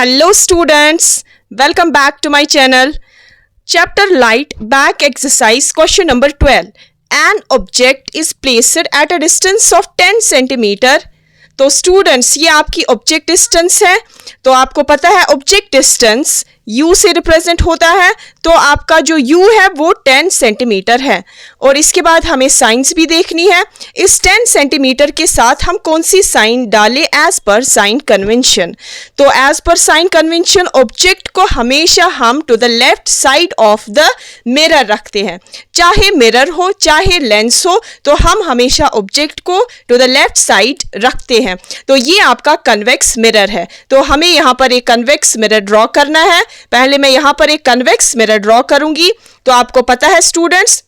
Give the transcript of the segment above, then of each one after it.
Hello students, welcome back to my channel. Chapter Light Back Exercise question number 12. An object is placed at a distance of 10 centimeter. तो students ये आपकी object distance है. तो आपको पता है object distance u से represent होता है. तो आपका जो u है वो 10 सेंटीमीटर है. और इसके बाद हमें साइंस भी देखनी है. इस 10 सेंटीमीटर के साथ हम कौन सी साइन डालें एज पर साइन कन्वेंशन. तो as per sign convention object को हमेशा हम to the left side of the mirror रखते हैं. चाहे मिरर हो चाहे लेंस हो, तो हम हमेशा ऑब्जेक्ट को टू द लेफ्ट साइड रखते हैं. तो ये आपका कन्वेक्स मिरर है. तो हमें यहाँ पर एक कन्वेक्स मिरर ड्रॉ करना है. पहले मैं यहाँ पर एक कन्वेक्स मिरर ड्रॉ करूंगी. तो आपको पता है स्टूडेंट्स,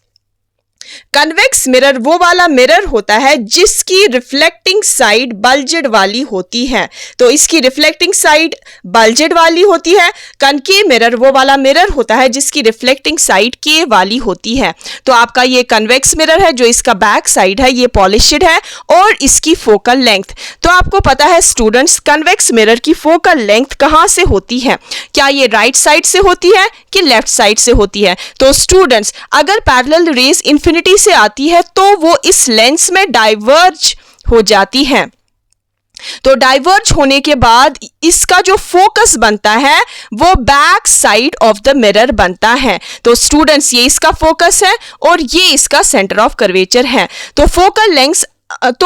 कन्वेक्स मिरर वो वाला मिरर होता है जिसकी रिफ्लेक्टिंग साइड बल्जेड वाली होती है. तो इसकी रिफ्लेक्टिंग साइड बल्जेड वाली होती है. कनकेव मिरर वो वाला मिरर होता है जिसकी रिफ्लेक्टिंग साइड के वाली होती है. तो आपका ये कन्वेक्स मिरर है. जो इसका बैक साइड है ये पॉलिश्ड है और इसकी फोकल लेंथ. तो आपको पता है स्टूडेंट्स, कन्वेक्स मिरर की फोकल लेंथ कहाँ से होती है? क्या ये राइट साइड से होती है कि लेफ्ट साइड से होती है? तो स्टूडेंट्स, अगर पैरेलल रेज इंफिनिटी से आती है तो वो इस लेंस में डाइवर्ज हो जाती है. तो डाइवर्ज होने के बाद इसका जो फोकस बनता है वो back side of the mirror बनता है. तो स्टूडेंट्स, ये इसका फोकस है और ये इसका सेंटर ऑफ कर्वेचर है. तो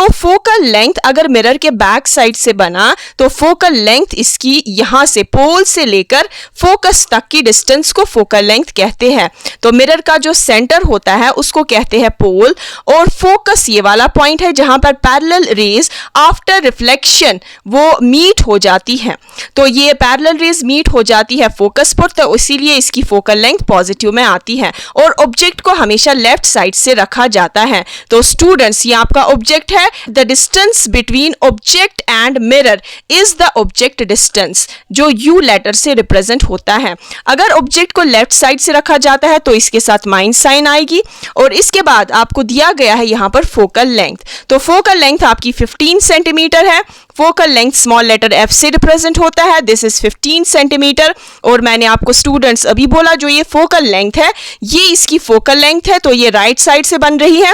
फोकल लेंथ अगर मिरर के बैक साइड से बना तो फोकल लेंथ इसकी यहां से पोल से लेकर फोकस तक की डिस्टेंस को फोकल लेंथ कहते हैं. तो मिरर का जो सेंटर होता है उसको कहते हैं पोल, और फोकस ये वाला पॉइंट है जहां पर पैरेलल रेज आफ्टर रिफ्लेक्शन वो मीट हो जाती है. तो ये पैरेलल रेज मीट हो जाती है फोकस पर, तो इसीलिए इसकी फोकल लेंथ पॉजिटिव में आती है. और ऑब्जेक्ट को हमेशा लेफ्ट साइड से रखा जाता है. तो स्टूडेंट्स, ये आपका ऑब्जेक्ट है. The distance between object and mirror is the object distance, जो यू लेटर से रिप्रेजेंट होता है. अगर ऑब्जेक्ट को लेफ्ट साइड से रखा जाता है तो इसके साथ माइनस साइन आएगी. और इसके बाद आपको दिया गया है यहां पर फोकल लेंथ. तो फोकल लेंथ आपकी 15 सेंटीमीटर है. Focal length small letter f से रिप्रेजेंट होता है. This is 15 centimetre. और मैंने आपको स्टूडेंट्स अभी बोला जो ये फोकल लेंथ है ये इसकी फोकल लेंथ है. तो ये राइट साइड से बन रही है.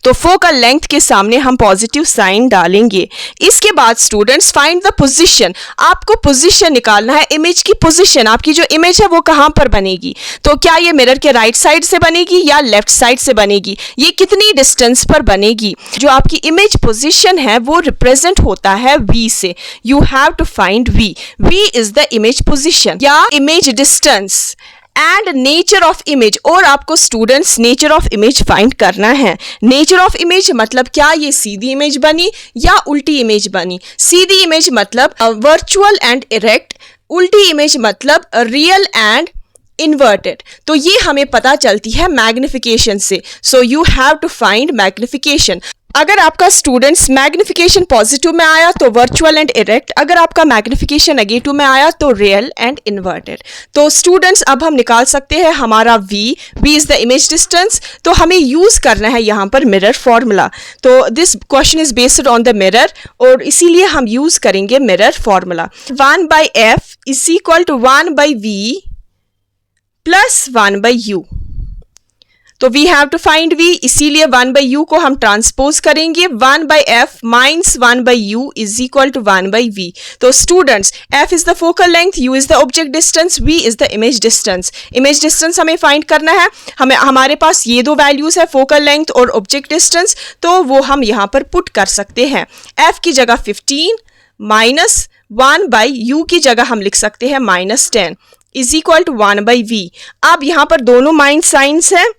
तो फोकल लेंथ के सामने हम पॉजिटिव साइन डालेंगे. इसके बाद स्टूडेंट्स, फाइंड द पोजीशन. आपको पोजीशन निकालना है, इमेज की पोजीशन. आपकी जो इमेज है वो कहां पर बनेगी? तो क्या ये मिरर के राइट साइड से बनेगी या लेफ्ट साइड से बनेगी? ये कितनी डिस्टेंस पर बनेगी? जो आपकी इमेज पोजीशन है वो रिप्रेजेंट होता है v से. You have to find v. v is the image position या image distance and nature of image. और आपको students nature of image find करना है. नेचर ऑफ इमेज मतलब क्या ये सीधी इमेज बनी या उल्टी इमेज बनी? सीधी इमेज मतलब वर्चुअल एंड इरेक्ट. उल्टी इमेज मतलब रियल एंड इन्वर्टेड. तो ये हमें पता चलती है मैग्निफिकेशन से. So you have to find magnification. अगर आपका स्टूडेंट्स मैग्निफिकेशन पॉजिटिव में आया तो वर्चुअल एंड इरेक्ट. अगर आपका मैग्निफिकेशन नेगेटिव में आया तो रियल एंड इन्वर्टेड. तो स्टूडेंट्स, अब हम निकाल सकते हैं हमारा v is the image distance. तो हमें यूज करना है यहाँ पर मिरर फॉर्मूला. तो this question is based on the mirror और इसीलिए हम यूज करेंगे mirror formula. 1/f is equal to 1/v plus 1/u. तो we have to find v, इसीलिए 1/u को हम ट्रांसपोज करेंगे. 1/f minus 1/u is equal to 1/v. तो students, f is the focal length, u is the object distance, v is the image distance. Image distance हमें find करना है. हमारे पास ये दो वैल्यूज है, फोकल लेंथ और ऑब्जेक्ट डिस्टेंस. तो वो हम यहाँ पर पुट कर सकते हैं. f की जगह 15 माइनस 1/u की जगह हम लिख सकते हैं -10 इज इक्वल टू 1/v. अब यहाँ पर दोनों माइनस साइंस है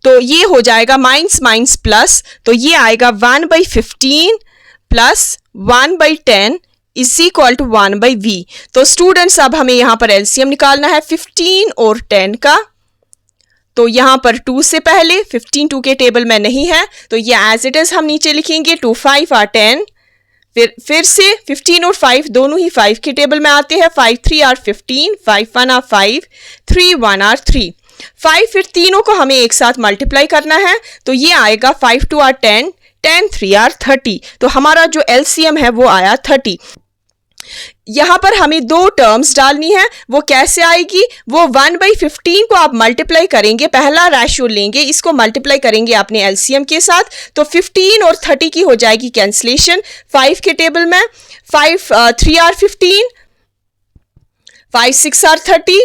तो ये हो जाएगा माइनस माइनस प्लस. तो ये आएगा 1/15 plus 1/10 is equal to 1/v. तो स्टूडेंट्स, अब हमें यहाँ पर एलसीएम निकालना है 15 और 10 का. तो यहाँ पर 2 से पहले 15 2 के टेबल में नहीं है तो ये एज इट इज हम नीचे लिखेंगे. 2 5 आर 10. फिर से 15 और 5 दोनों ही 5 के टेबल में आते हैं. 5 3 आर 15, 5 1 आर 5, 3 1 आर 3. 5 फिर तीनों को हमें एक साथ मल्टीप्लाई करना है तो ये आएगा 5 2 आर 10, 10 3 आर 30. तो हमारा जो एलसीएम है वो आया 30. यहाँ पर हमें दो टर्म्स डालनी है, वो कैसे आएगी, वो 1/15 को आप मल्टीप्लाई करेंगे, पहला रेशियो लेंगे, इसको मल्टीप्लाई करेंगे अपने एलसीएम के साथ, तो 15 और 30 की हो जाएगी कैंसलेशन 5 के टेबल में। 5 3 आर 15, 5 6 आर 30,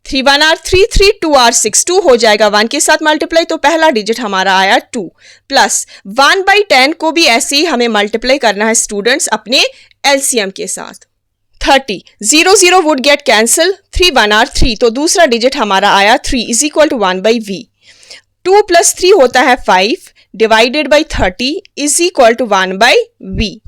3 1 आर 3 3, 2 आर 6, 2 हो जाएगा 1 के साथ मल्टीप्लाई, तो पहला डिजिट हमारा आया 2, प्लस 1/10 को भी ऐसे ही हमें मल्टीप्लाई करना है स्टूडेंट्स अपने एलसीएम के साथ। 30 0 0 वुड गेट कैंसिल, 3 1 आर 3, तो दूसरा डिजिट हमारा आया 3 इज इक्वल टू 1/v। 2 + 3 होता है 5 divided by 30 is equal to 1/v।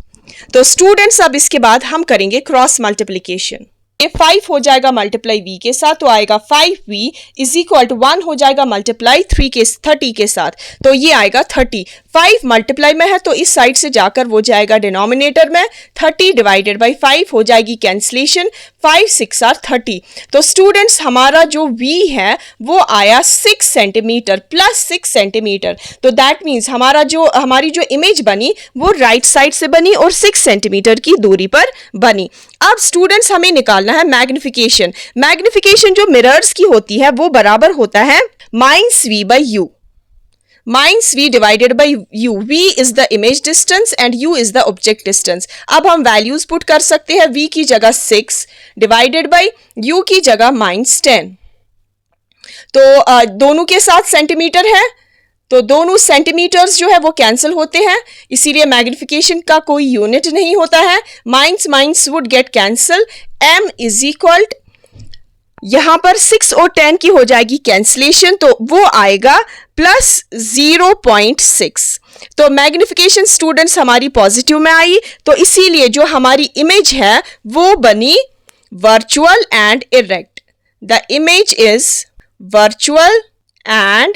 तो स्टूडेंट्स अब इसके बाद हम करेंगे क्रॉस मल्टीप्लीकेशन। 5 हो जाएगा मल्टीप्लाई v के साथ, तो आएगा 5v इज इक्वल टू 1 हो जाएगा मल्टीप्लाई 30 के साथ, तो ये आएगा 30। 5 मल्टीप्लाई में है तो इस साइड से जाकर वो जाएगा डिनोमिनेटर में, 30 डिवाइडेड बाई 5 हो जाएगी कैंसलेशन, 5 6 आर 30। तो स्टूडेंट्स हमारा जो v है वो आया 6 सेंटीमीटर प्लस 6 सेंटीमीटर, तो दैट मीन्स हमारी जो इमेज बनी वो राइट साइड से बनी और 6 सेंटीमीटर की दूरी पर बनी। अब स्टूडेंट्स हमें निकालना है मैग्निफिकेशन। मैग्निफिकेशन जो मिरर्स की होती है वो बराबर होता है -v/u, -v divided by u। v is the image distance and u is the object distance. अब हम वैल्यूज पुट कर सकते हैं, v की जगह 6 डिवाइडेड बाई u की जगह -10, तो दोनों के साथ सेंटीमीटर है, तो दोनों सेंटीमीटर्स जो है वो कैंसिल होते हैं, इसीलिए मैग्निफिकेशन का कोई यूनिट नहीं होता है। Mines would get cancel, m is equal, यहां पर 6 और 10 की हो जाएगी कैंसिलेशन, तो वो आएगा +0.6। तो मैग्निफिकेशन स्टूडेंट्स हमारी पॉजिटिव में आई, तो इसीलिए जो हमारी इमेज है वो बनी virtual and erect. The image is virtual and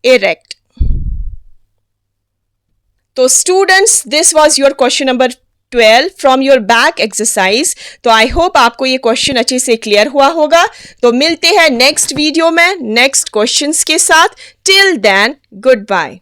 erect। तो students this was your question number 12 from your back exercise. तो आई होप आपको ये क्वेश्चन अच्छे से क्लियर हुआ होगा। तो मिलते हैं नेक्स्ट वीडियो में नेक्स्ट क्वेश्चंस के साथ। Till then good bye.